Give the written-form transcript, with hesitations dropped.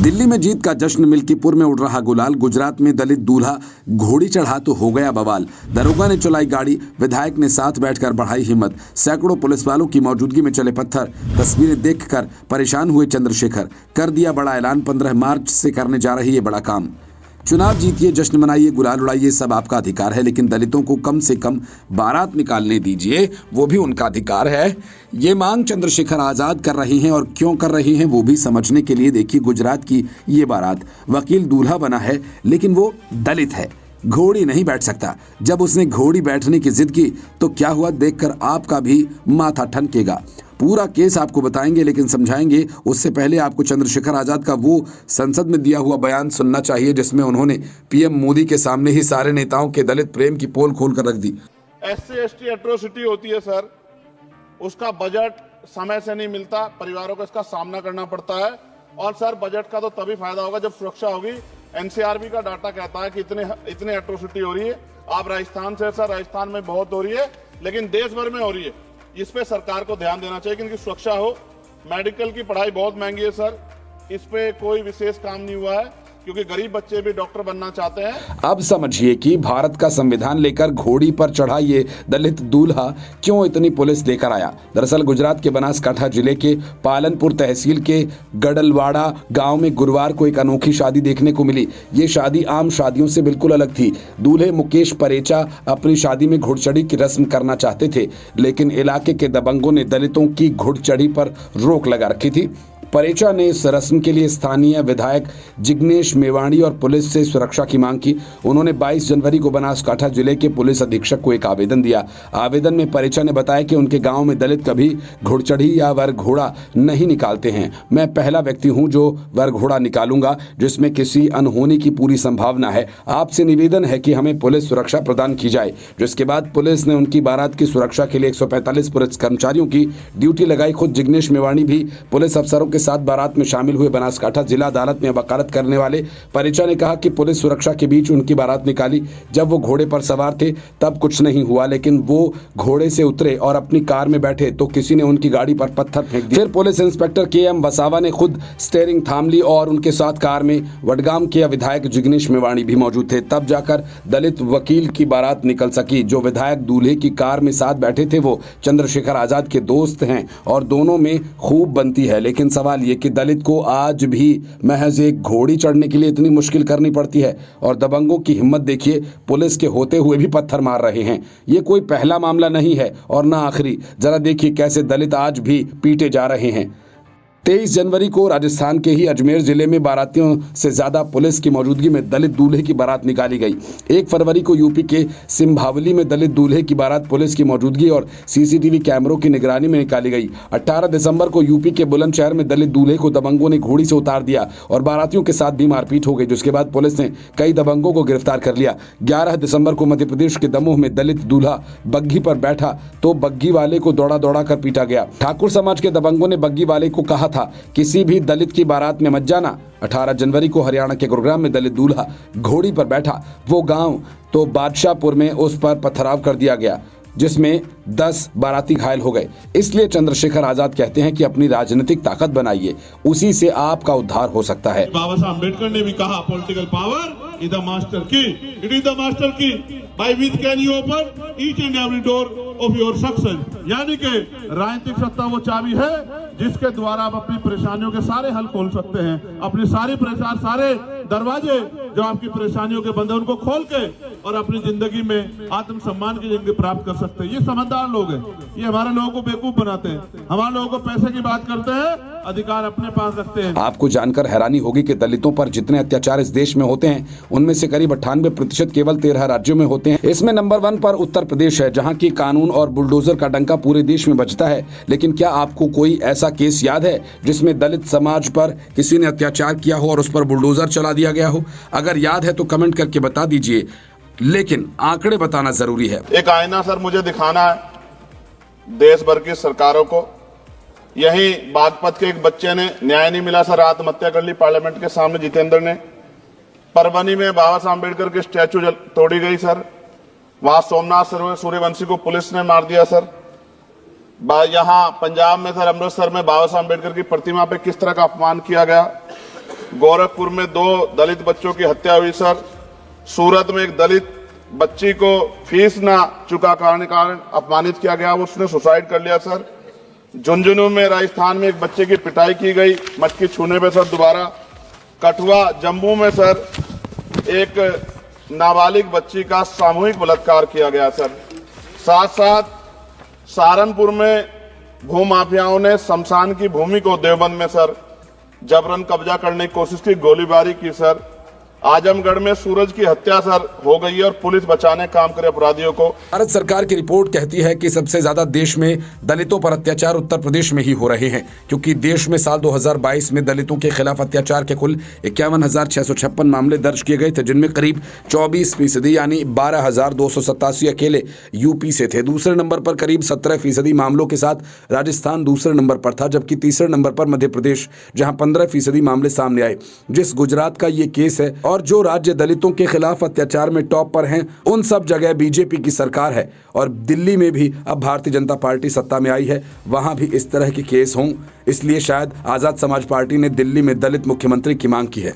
दिल्ली में जीत का जश्न, मिल्कीपुर में उड़ रहा गुलाल, गुजरात में दलित दूल्हा घोड़ी चढ़ा तो हो गया बवाल। दरोगा ने चलाई गाड़ी, विधायक ने साथ बैठकर बढ़ाई हिम्मत, सैकड़ों पुलिस वालों की मौजूदगी में चले पत्थर। तस्वीरें देखकर परेशान हुए चंद्रशेखर, कर दिया बड़ा ऐलान, 15 मार्च से करने जा रही है बड़ा काम। चुनाव जीतिए, जश्न मनाइए, गुलाल उड़ाइए, सब आपका अधिकार है, लेकिन दलितों को कम से कम बारात निकालने दीजिए, वो भी उनका अधिकार है। ये मांग चंद्रशेखर आजाद कर रही हैं, और क्यों कर रही हैं वो भी समझने के लिए देखिए गुजरात की ये बारात। वकील दूल्हा बना है, लेकिन वो दलित है, घोड़ी नहीं बैठ सकता। जब उसने घोड़ी बैठने की जिद की तो क्या हुआ, देखकर आपका भी माथा ठनकेगा। पूरा केस आपको बताएंगे, लेकिन समझाएंगे उससे पहले आपको चंद्रशेखर आजाद का वो संसद में दिया हुआ बयान सुनना चाहिए, जिसमें उन्होंने पीएम मोदी के सामने ही सारे नेताओं के दलित प्रेम की पोल खोल कर रख दी। SC/ST एट्रोसिटी होती है सर, उसका बजट समय से नहीं मिलता, परिवारों को इसका सामना करना पड़ता है। और सर बजट का तो तभी फायदा होगा जब सुरक्षा होगी। NCRB का डाटा कहता है कि इतने एट्रोसिटी हो रही है। आप राजस्थान से, सर राजस्थान में बहुत हो रही है, लेकिन देश भर में हो रही है। इस पे सरकार को ध्यान देना चाहिए कि इनकी सुरक्षा हो। मेडिकल की पढ़ाई बहुत महंगी है सर, इस पे कोई विशेष काम नहीं हुआ है, क्योंकि गरीब बच्चे भी डॉक्टर बनना चाहते हैं। अब समझिए कि भारत का संविधान लेकर घोड़ी पर चढ़ा ये दलित दूल्हा क्यों इतनी पुलिस लेकर आया। दरअसल गुजरात के बनासकांठा जिले के पालनपुर तहसील के गडलवाड़ा गांव में गुरुवार को एक अनोखी शादी देखने को मिली। ये शादी आम शादियों से बिल्कुल अलग थी। दूल्हे मुकेश परेचा अपनी शादी में घुड़चढ़ी की रस्म करना चाहते थे, लेकिन इलाके के दबंगों ने दलितों की घुड़चढ़ी पर रोक लगा रखी थी। परेचा ने इस रस्म के लिए स्थानीय विधायक जिग्नेश मेवाणी और पुलिस से सुरक्षा की मांग की। उन्होंने 22 जनवरी को बनासकांठा जिले के पुलिस अधीक्षक को एक आवेदन दिया। आवेदन में परेचा ने बताया कि उनके गांव में दलित कभी घुड़चढ़ी या वर घोड़ा नहीं निकालते हैं। मैं पहला व्यक्ति हूं जो वर घोड़ा निकालूंगा, जिसमें किसी अनहोनी की पूरी संभावना है। आपसे निवेदन है कि हमें पुलिस सुरक्षा प्रदान की जाए। जिसके बाद पुलिस ने उनकी बारात की सुरक्षा के लिए 145 पुलिस कर्मचारियों की ड्यूटी लगाई। खुद जिग्नेश मेवाणी भी पुलिस अफसरों के साथ बारात में शामिल हुए। बनासकांठा जिला अदालत में वकालत करने वाले परेचा ने कहा कि पुलिस सुरक्षा के बीच उनकी बारात निकाली। जब वो घोड़े पर सवार थे तब कुछ नहीं हुआ, लेकिन वो घोड़े से उतरे और अपनी कार में बैठे तो किसी ने उनकी गाड़ी पर पत्थर फेंक दिया। फिर पुलिस इंस्पेक्टर KM वसावा ने खुद स्टीयरिंग थाम ली और उनके साथ कार में वडगाम के विधायक जिग्नेश मेवाणी भी मौजूद थे। तब जाकर दलित वकील की बारात निकल सकी। जो विधायक दूल्हे की कार में साथ बैठे थे वो चंद्रशेखर आजाद के दोस्त हैं और दोनों में खूब बनती है। लेकिन सवाल ये कि दलित को आज भी महज एक घोड़ी चढ़ने के लिए इतनी मुश्किल करनी पड़ती है, और दबंगों की हिम्मत देखिए, पुलिस के होते हुए भी पत्थर मार रहे हैं। ये कोई पहला मामला नहीं है और ना आखिरी। जरा देखिए कैसे दलित आज भी पीटे जा रहे हैं। 23 जनवरी को राजस्थान के ही अजमेर जिले में बारातियों से ज्यादा पुलिस की मौजूदगी में दलित दूल्हे की बारात निकाली गई। 1 फरवरी को यूपी के सिंभावली में दलित दूल्हे की बारात पुलिस की मौजूदगी और CCTV कैमरों की निगरानी में निकाली गई। 18 दिसंबर को यूपी के बुलंदशहर में दलित दूल्हे को दबंगों ने घोड़ी से उतार दिया और बारातियों के साथ भी मारपीट हो गई, जिसके बाद पुलिस ने कई दबंगों को गिरफ्तार कर लिया। 11 दिसंबर को मध्य प्रदेश के दमोह में दलित दूल्हा बग्घी पर बैठा तो बग्घी वाले को दौड़ा दौड़ा कर पीटा गया। ठाकुर समाज के दबंगों ने बग्घी वाले को कहा था किसी भी दलित की बारात में मत जाना। 18 जनवरी को हरियाणा के गुरुग्राम में दलित दूल्हा घोड़ी पर बैठा, वो गांव तो बादशाहपुर में उस पर पथराव कर दिया गया, जिसमें 10 बाराती घायल हो गए। इसलिए चंद्रशेखर आजाद कहते हैं कि अपनी राजनीतिक ताकत बनाइए, उसी से आपका उद्धार हो सकता है। बाबा साहब अम्बेडकर ने भी कहा, political power is the master की, इट इज द मास्टर की by which can you open each and every door of your success. यानी कि राजनीतिक सत्ता वो चाबी है जिसके द्वारा आप अपनी परेशानियों के सारे हल खोल सकते हैं। अपनी सारी परेशान, सारे दरवाजे जो आपकी परेशानियों के बंद है उनको खोल के और अपनी जिंदगी में आत्मसम्मान की जिंदगी प्राप्त कर सकते हैं। ये समझदार लोग हैं, ये हमारे लोगों को बेवकूफ बनाते हैं। हमारे लोगों को पैसे की बात करते हैं, अधिकार अपने पास रखते हैं। आपको जानकर हैरानी होगी कि दलितों पर जितने अत्याचार इस देश में होते हैं उनमें से करीब 98% केवल 13 राज्यों में होते हैं। इसमें नंबर 1 पर उत्तर प्रदेश है, जहां की कानून और बुलडोजर का डंका पूरे देश में बजता है। लेकिन क्या आपको कोई ऐसा केस याद है जिसमें दलित समाज पर किसी ने अत्याचार किया हो और उस पर बुलडोजर चला दिया गया हो? अगर याद है तो कमेंट करके बता दीजिए, लेकिन आंकड़े बताना जरूरी है। एक आईना सर मुझे दिखाना है देश भर की सरकारों को। यही बागपत के एक बच्चे ने न्याय नहीं मिला सर, आत्महत्या कर ली पार्लियामेंट के सामने, जितेंद्र ने। परभनी में बाबा साहब अम्बेडकर की स्टैचू तोड़ी गई सर, वहां सोमनाथ सूर्यवंशी को पुलिस ने मार दिया सर। यहाँ पंजाब में सर, अमृतसर में बाबा साहब अम्बेडकर की प्रतिमा पे किस तरह का अपमान किया गया। गोरखपुर में 2 दलित बच्चों की हत्या हुई सर। सूरत में एक दलित बच्ची को फीस ना चुका करने के कारण अपमानित किया गया, उसने सुसाइड कर लिया सर। झुंझुनू में राजस्थान में एक बच्चे की पिटाई की गई मटकी छूने पे सर दोबारा। कठुआ जम्मू में सर एक नाबालिग बच्ची का सामूहिक बलात्कार किया गया सर। साथ साथ सहारनपुर में भूमाफियाओं ने शमशान की भूमि को देवबंद में सर जबरन कब्जा करने की कोशिश की, गोलीबारी की सर। आजमगढ़ में सूरज की हत्या सर हो गई है और पुलिस बचाने काम करे अपराधियों को। भारत सरकार की रिपोर्ट कहती है कि सबसे ज्यादा देश में दलितों पर अत्याचार उत्तर प्रदेश में ही हो रहे हैं, क्योंकि देश में साल 2022 में दलितों के खिलाफ अत्याचार के कुल 51,656 मामले दर्ज किए गए थे, जिनमें करीब 24% यानी 12,287 अकेले यूपी से थे। दूसरे नंबर पर करीब 17% मामलों के साथ राजस्थान दूसरे नंबर पर था, जबकि तीसरे नंबर पर मध्य प्रदेश, जहां 15% मामले सामने आए। जिस गुजरात का ये केस है और जो राज्य दलितों के खिलाफ अत्याचार में टॉप पर हैं, उन सब जगह बीजेपी की सरकार है। और दिल्ली में भी अब भारतीय जनता पार्टी सत्ता में आई है, वहां भी इस तरह के केस हों, इसलिए शायद आजाद समाज पार्टी ने दिल्ली में दलित मुख्यमंत्री की मांग की है।